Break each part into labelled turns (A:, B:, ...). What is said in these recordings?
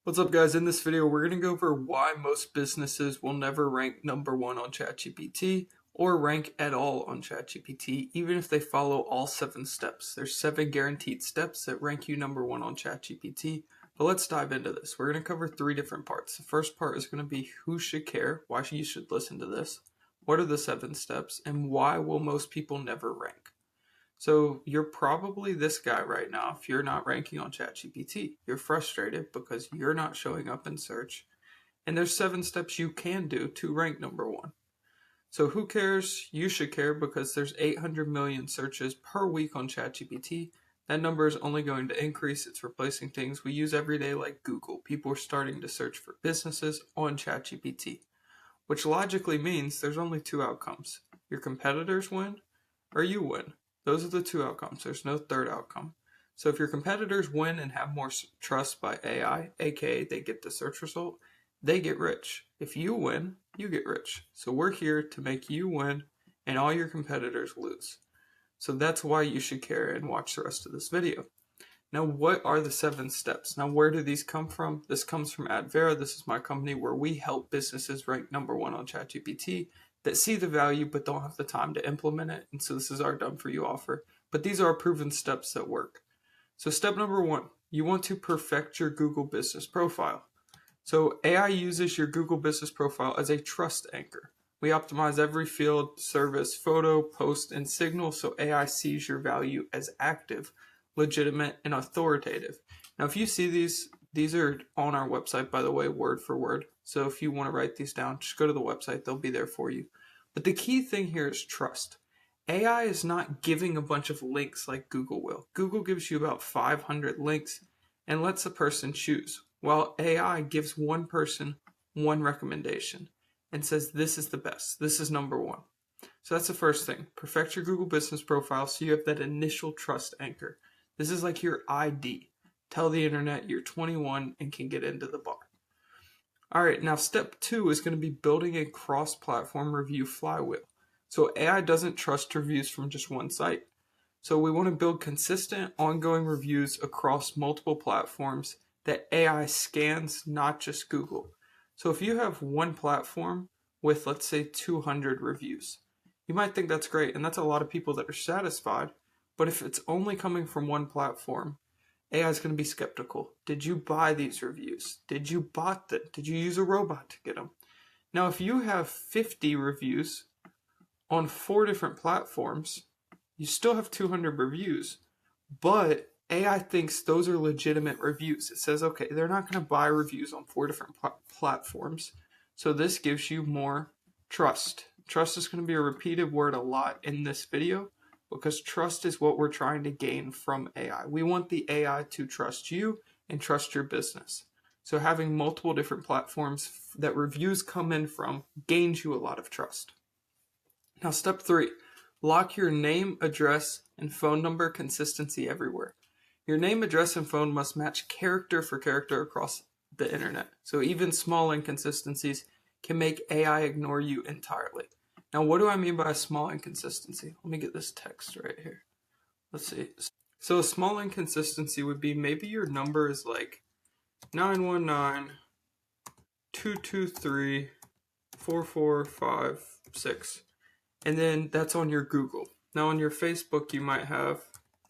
A: What's up, guys? In this video, we're going to go over why most businesses will never rank number one on ChatGPT or rank at all on ChatGPT, even if they follow all 7 steps. There's 7 guaranteed steps that rank you number one on ChatGPT. But let's dive into this. We're going to cover 3 different parts. The first part is going to be who should care, why you should listen to this, what are the 7 steps, and why will most people never rank. So you're probably this guy right now if you're not ranking on ChatGPT. You're frustrated because you're not showing up in search. And there's 7 steps you can do to rank number one. So who cares? You should care because there's 800 million searches per week on ChatGPT. That number is only going to increase. It's replacing things we use every day like Google. People are starting to search for businesses on ChatGPT, which logically means there's only 2 outcomes. Your competitors win or you win. Those are the 2 outcomes. There's no third outcome. So if your competitors win and have more trust by AI, aka they get the search result, they get rich. If you win, you get rich. So we're here to make you win and all your competitors lose. So that's why you should care and watch the rest of this video. Now, what are the 7 steps? Now, where do these come from? This comes from Advera. This is my company where we help businesses rank number one on ChatGPT that see the value but don't have the time to implement it. And so this is our done for you offer. But these are proven steps that work. So step number 1, you want to perfect your Google business profile. So AI uses your Google business profile as a trust anchor. We optimize every field, service, photo, post, and signal so AI sees your value as active, legitimate, and authoritative. Now, if you see these are on our website, by the way, word for word. So if you want to write these down, just go to the website. They'll be there for you. But the key thing here is trust. AI is not giving a bunch of links like Google will. Google gives you about 500 links and lets a person choose, while AI gives one person one recommendation and says this is the best. This is number one. So that's the first thing. Perfect your Google business profile so you have that initial trust anchor. This is like your ID. Tell the internet you're 21 and can get into the bar. All right, now step 2 is going to be building a cross-platform review flywheel. So AI doesn't trust reviews from just one site. So we want to build consistent, ongoing reviews across multiple platforms that AI scans, not just Google. So if you have one platform with, let's say, 200 reviews, you might think that's great, and that's a lot of people that are satisfied. But if it's only coming from one platform, AI is going to be skeptical. Did you buy these reviews? Did you bot them? Did you use a robot to get them? Now, if you have 50 reviews on 4 different platforms, you still have 200 reviews, but AI thinks those are legitimate reviews. It says, okay, they're not going to buy reviews on 4 different platforms, so this gives you more trust. Trust is going to be a repeated word a lot in this video because trust is what we're trying to gain from AI. We want the AI to trust you and trust your business. So having multiple different platforms that reviews come in from gains you a lot of trust. Now, step 3, lock your name, address, and phone number consistency everywhere. Your name, address, and phone must match character for character across the internet. So even small inconsistencies can make AI ignore you entirely. Now, what do I mean by a small inconsistency? Let me get this text right here. Let's see. So a small inconsistency would be maybe your number is like 919-223-4456. And then that's on your Google. Now on your Facebook, you might have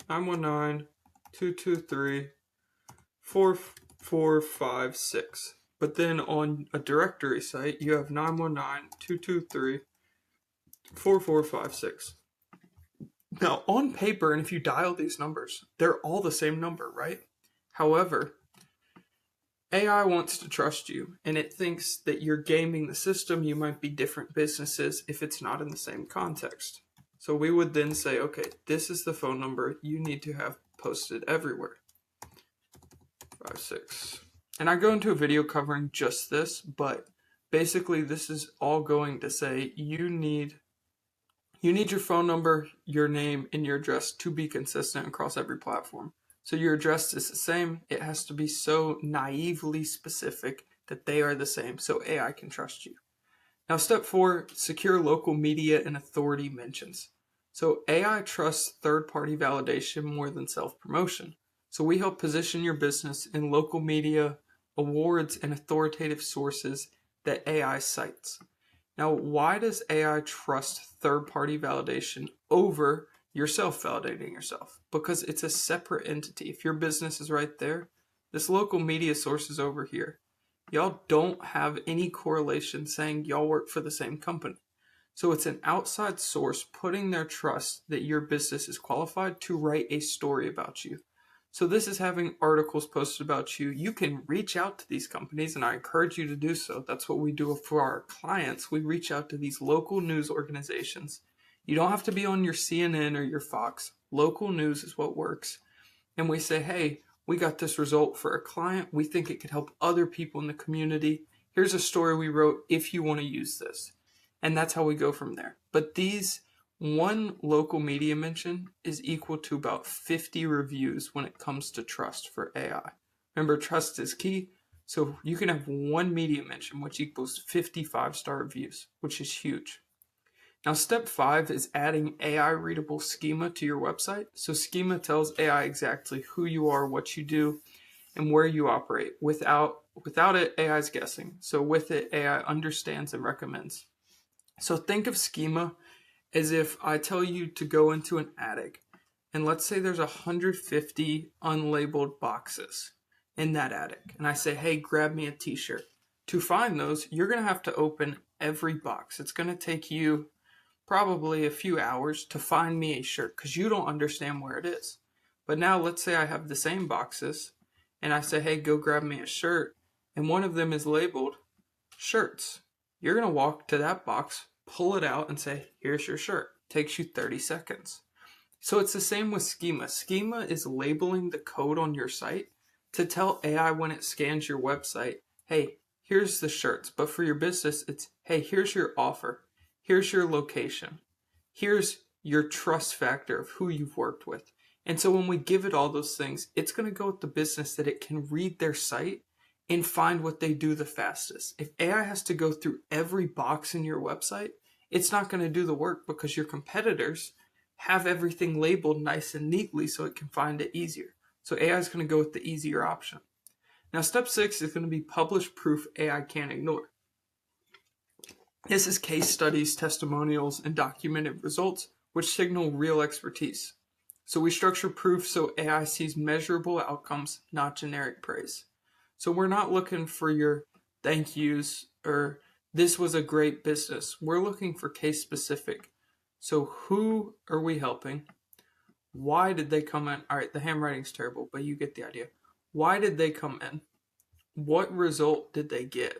A: 919-223-4456. But then on a directory site, you have 919-223-4456. Now on paper, and if you dial these numbers, they're all the same number, right? However, AI wants to trust you, and it thinks that you're gaming the system. You might be different businesses if it's not in the same context. So we would then say, okay, this is the phone number you need to have posted everywhere. 56. And I go into a video covering just this, but basically this is all going to say you need your phone number, your name, and your address to be consistent across every platform. So your address is the same. It has to be so naively specific that they are the same so AI can trust you. Now, step 4, secure local media and authority mentions. So AI trusts third-party validation more than self-promotion. So we help position your business in local media, awards, and authoritative sources that AI cites. Now, why does AI trust third-party validation over yourself validating yourself? Because it's a separate entity. If your business is right there, this local media source is over here. Y'all don't have any correlation saying y'all work for the same company. So it's an outside source putting their trust that your business is qualified to write a story about you. So this is having articles posted about you. You can reach out to these companies, and I encourage you to do so. That's what we do for our clients. We reach out to these local news organizations. You don't have to be on your CNN or your Fox. Local news is what works. And we say, hey, we got this result for a client. We think it could help other people in the community. Here's a story we wrote if you want to use this. And that's how we go from there. But these one local media mention is equal to about 50 reviews when it comes to trust for AI. Remember, trust is key. So you can have one media mention, which equals 50 5-star reviews, which is huge. Now, step 5 is adding AI readable schema to your website. So schema tells AI exactly who you are, what you do, and where you operate. Without it, AI is guessing. So with it, AI understands and recommends. So think of schema as if I tell you to go into an attic, and let's say there's 150 unlabeled boxes in that attic, and I say, hey, grab me a t-shirt. To find those, you're going to have to open every box. It's going to take you probably a few hours to find me a shirt because you don't understand where it is. But now let's say I have the same boxes, and I say, hey, go grab me a shirt, and one of them is labeled shirts. You're going to walk to that box, pull it out, and say, here's your shirt. Takes you 30 seconds. So it's the same with schema. Schema is labeling the code on your site to tell AI when it scans your website, hey, here's the shirts. But for your business, it's, hey, here's your offer. Here's your location. Here's your trust factor of who you've worked with. And so when we give it all those things, it's going to go with the business that it can read their site and find what they do the fastest. If AI has to go through every box in your website, it's not going to do the work because your competitors have everything labeled nice and neatly so it can find it easier. So AI is going to go with the easier option. Now, step 6 is going to be publish proof AI can't ignore. This is case studies, testimonials, and documented results which signal real expertise. So we structure proof so AI sees measurable outcomes, not generic praise. So we're not looking for your thank yous or this was a great business. We're looking for case specific. So who are we helping? Why did they come in? All right, the handwriting's terrible, but you get the idea. Why did they come in? What result did they get?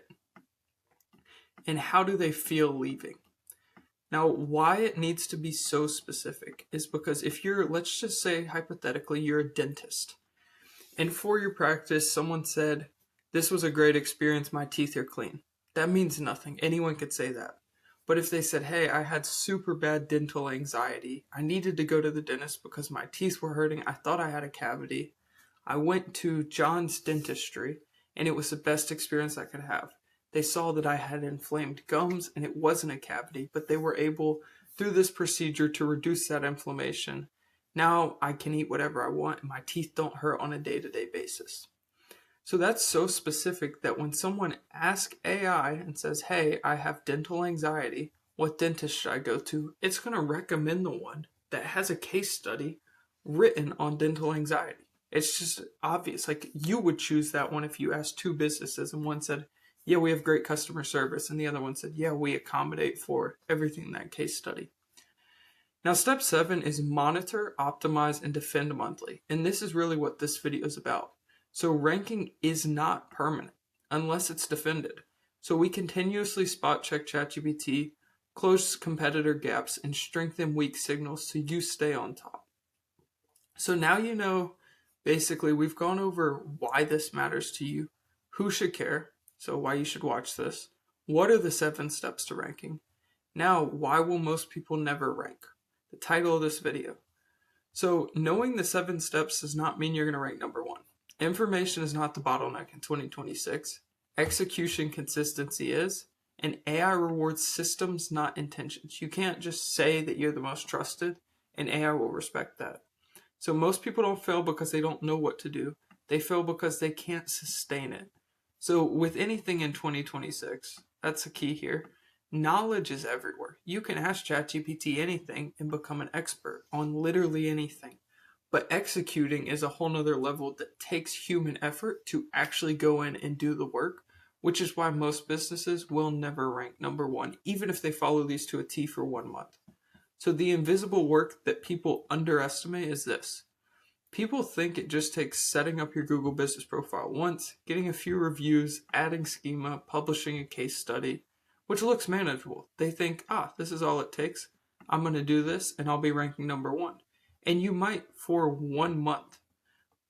A: And how do they feel leaving? Now, why it needs to be so specific is because if you're, let's just say hypothetically, you're a dentist. And for your practice, someone said, this was a great experience, my teeth are clean. That means nothing. Anyone could say that. But if they said, hey, I had super bad dental anxiety. I needed to go to the dentist because my teeth were hurting. I thought I had a cavity. I went to John's Dentistry, and it was the best experience I could have. They saw that I had inflamed gums, and it wasn't a cavity, but they were able, through this procedure, to reduce that inflammation. Now I can eat whatever I want, and my teeth don't hurt on a day-to-day basis. So that's so specific that when someone asks AI and says, hey, I have dental anxiety, what dentist should I go to? It's going to recommend the one that has a case study written on dental anxiety. It's just obvious. Like you would choose that one if you asked two businesses and one said, yeah, we have great customer service. And the other one said, yeah, we accommodate for everything in that case study. Now, step 7 is monitor, optimize, and defend monthly. And this is really what this video is about. So ranking is not permanent unless it's defended. So we continuously spot check ChatGPT, close competitor gaps, and strengthen weak signals so you stay on top. So now you know, basically, we've gone over why this matters to you, who should care, so why you should watch this, what are the 7 steps to ranking. Now, why will most people never rank? The title of this video. So knowing the 7 steps does not mean you're going to rank number 1. Information is not the bottleneck in 2026. Execution consistency is, and AI rewards systems, not intentions. You can't just say that you're the most trusted, and AI will respect that. So most people don't fail because they don't know what to do. They fail because they can't sustain it. So with anything in 2026, that's the key here. Knowledge is everywhere. You can ask ChatGPT anything and become an expert on literally anything. But executing is a whole nother level that takes human effort to actually go in and do the work, which is why most businesses will never rank number one, even if they follow these to a T for 1 month. So the invisible work that people underestimate is this. People think it just takes setting up your Google business profile once, getting a few reviews, adding schema, publishing a case study, which looks manageable. They think, this is all it takes. I'm going to do this and I'll be ranking number one. And you might for 1 month.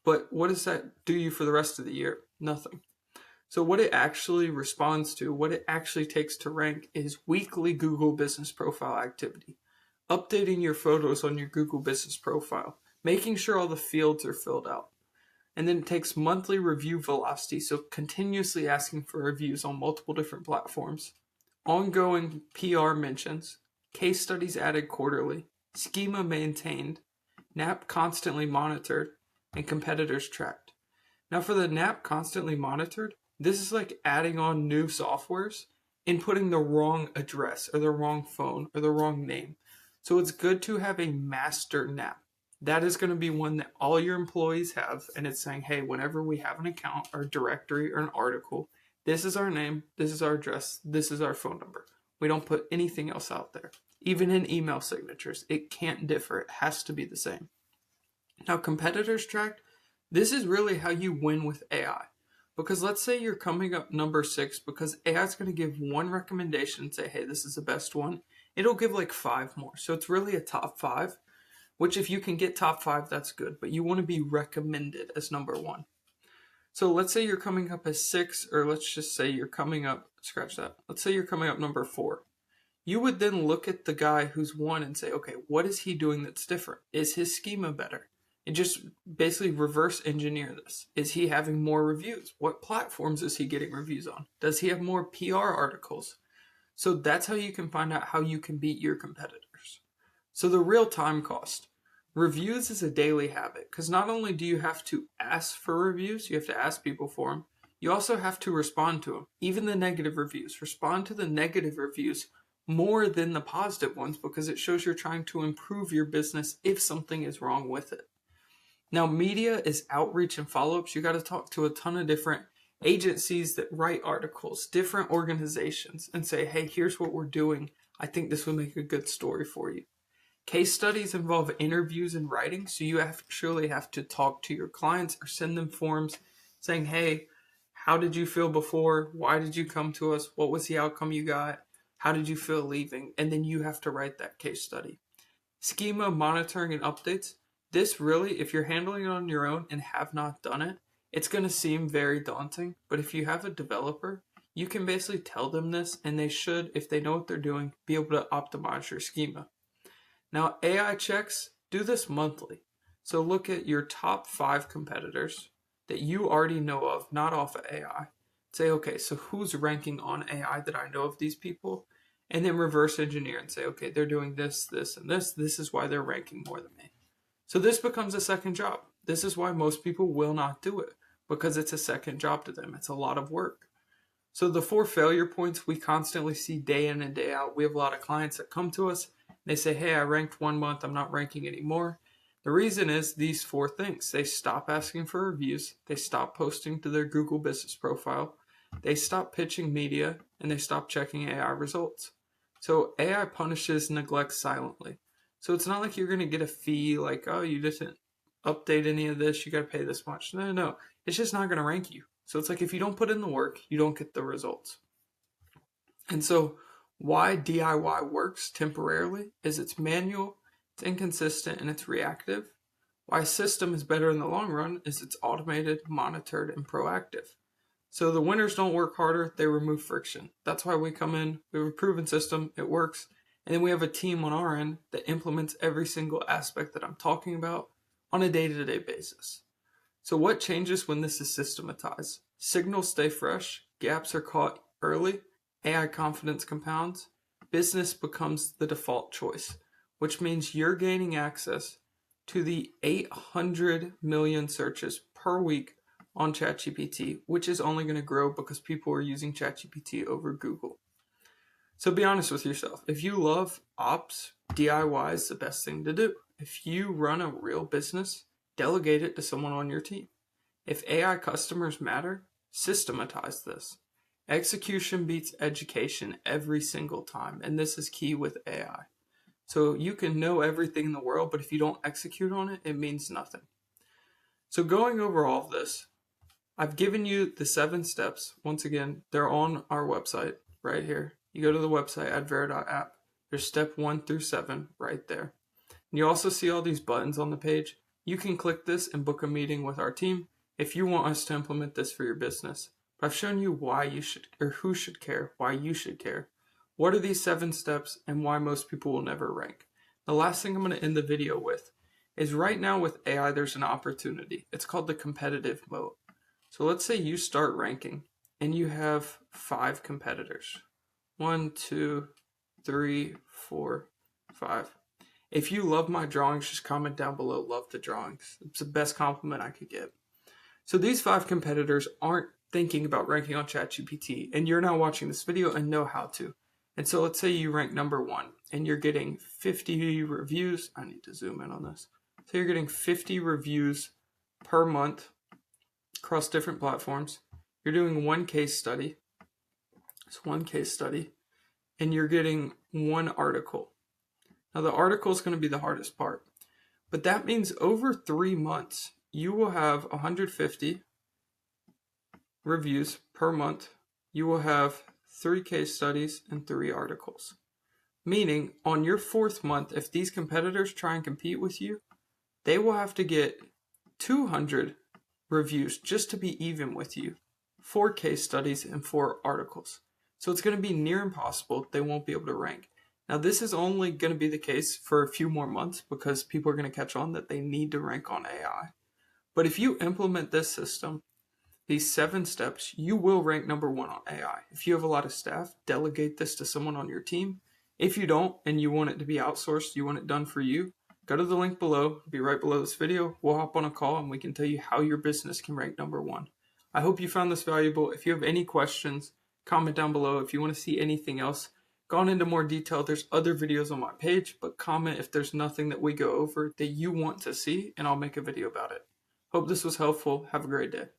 A: But what does that do you for the rest of the year? Nothing. So what it actually responds to, what it actually takes to rank is weekly Google business profile activity. Updating your photos on your Google business profile. Making sure all the fields are filled out. And then it takes monthly review velocity, so continuously asking for reviews on multiple different platforms. Ongoing PR mentions, case studies added quarterly, schema maintained, NAP constantly monitored, and competitors tracked. Now for the NAP constantly monitored, this is like adding on new softwares and putting the wrong address or the wrong phone or the wrong name. So it's good to have a master NAP. That is going to be one that all your employees have, and it's saying, hey, whenever we have an account or a directory or an article, this is our name, this is our address, this is our phone number. We don't put anything else out there. Even in email signatures, it can't differ. It has to be the same. Now, competitors tracked, this is really how you win with AI. Because let's say you're coming up number 6 because AI is going to give one recommendation and say, hey, this is the best one. It'll give like 5 more. So it's really a top 5. Which if you can get top 5, that's good. But you want to be recommended as number 1. So let's say you're coming up as 6, or let's just say you're coming up, scratch that. Let's say you're coming up number 4. You would then look at the guy who's 1 and say, okay, what is he doing that's different? Is his schema better? And just basically reverse engineer this. Is he having more reviews? What platforms is he getting reviews on? Does he have more PR articles? So that's how you can find out how you can beat your competitors. So the real time cost. Reviews is a daily habit because not only do you have to ask for reviews, you have to ask people for them, you also have to respond to them. Even the negative reviews. Respond to the negative reviews more than the positive ones because it shows you're trying to improve your business if something is wrong with it. Now, media is outreach and follow-ups. You got to talk to a ton of different agencies that write articles, different organizations, and say, hey, here's what we're doing. I think this would make a good story for you. Case studies involve interviews and writing, so you actually have to talk to your clients or send them forms saying, hey, how did you feel before? Why did you come to us? What was the outcome you got? How did you feel leaving? And then you have to write that case study. Schema, monitoring, and updates. This really, if you're handling it on your own and have not done it, it's going to seem very daunting. But if you have a developer, you can basically tell them this, and they should, if they know what they're doing, be able to optimize your schema. Now, AI checks, do this monthly. So look at your top 5 competitors that you already know of, not off of AI. Say, okay, so who's ranking on AI that I know of these people? And then reverse engineer and say, okay, they're doing this, this, and this. This is why they're ranking more than me. So this becomes a second job. This is why most people will not do it, because it's a second job to them. It's a lot of work. So the 4 failure points we constantly see day in and day out. We have a lot of clients that come to us. They say, hey, I ranked 1 month. I'm not ranking anymore. The reason is these 4 things. They stop asking for reviews. They stop posting to their Google business profile. They stop pitching media, and they stop checking AI results. So AI punishes neglect silently. So it's not like you're going to get a fee like, oh, you didn't update any of this. You got to pay this much. No. It's just not going to rank you. So it's like if you don't put in the work, you don't get the results. And so why DIY works temporarily is it's manual, it's inconsistent, and it's reactive. Why a system is better in the long run is it's automated, monitored, and proactive. So the winners don't work harder, they remove friction. That's why we come in, we have a proven system, it works, and then we have a team on our end that implements every single aspect that I'm talking about on a day-to-day basis. So what changes when this is systematized? Signals stay fresh, gaps are caught early, AI confidence compounds, business becomes the default choice, which means you're gaining access to the 800 million searches per week on ChatGPT, which is only going to grow because people are using ChatGPT over Google. So be honest with yourself. If you love ops, DIY is the best thing to do. If you run a real business, delegate it to someone on your team. If AI customers matter, systematize this. Execution beats education every single time, and this is key with AI. So you can know everything in the world, but if you don't execute on it, it means nothing. So going over all of this, I've given you the 7 steps. Once again, they're on our website right here. You go to the website, advera.app. There's step 1 through 7 right there. And you also see all these buttons on the page. You can click this and book a meeting with our team if you want us to implement this for your business. But I've shown you why you should, or who should care, why you should care. What are these 7 steps and why most people will never rank? The last thing I'm going to end the video with is right now with AI, there's an opportunity. It's called the competitive mode. So let's say you start ranking and you have 5 competitors. 1, 2, 3, 4, 5. If you love my drawings, just comment down below, love the drawings. It's the best compliment I could get. So these 5 competitors aren't thinking about ranking on ChatGPT, and you're now watching this video and know how to. And so let's say you rank number 1 and you're getting 50 reviews. I need to zoom in on this. So you're getting 50 reviews per month across different platforms. You're doing 1 case study. It's 1 case study. And you're getting 1 article. Now the article is going to be the hardest part. But that means over 3 months, you will have 150 reviews per month. You will have 3 case studies and 3 articles. Meaning on your 4th month, if these competitors try and compete with you, they will have to get 200 reviews just to be even with you, 4 case studies and 4 articles. So it's going to be near impossible. They won't be able to rank. Now this is only going to be the case for a few more months because people are going to catch on that they need to rank on AI. But if you implement this system, these 7 steps, you will rank number 1 on AI. If you have a lot of staff, delegate this to someone on your team. If you don't and you want it to be outsourced, you want it done for you, go to the link below, it'll be right below this video. We'll hop on a call and we can tell you how your business can rank number 1. I hope you found this valuable. If you have any questions, comment down below. If you want to see anything else gone into more detail, there's other videos on my page, but comment if there's nothing that we go over that you want to see and I'll make a video about it. Hope this was helpful. Have a great day.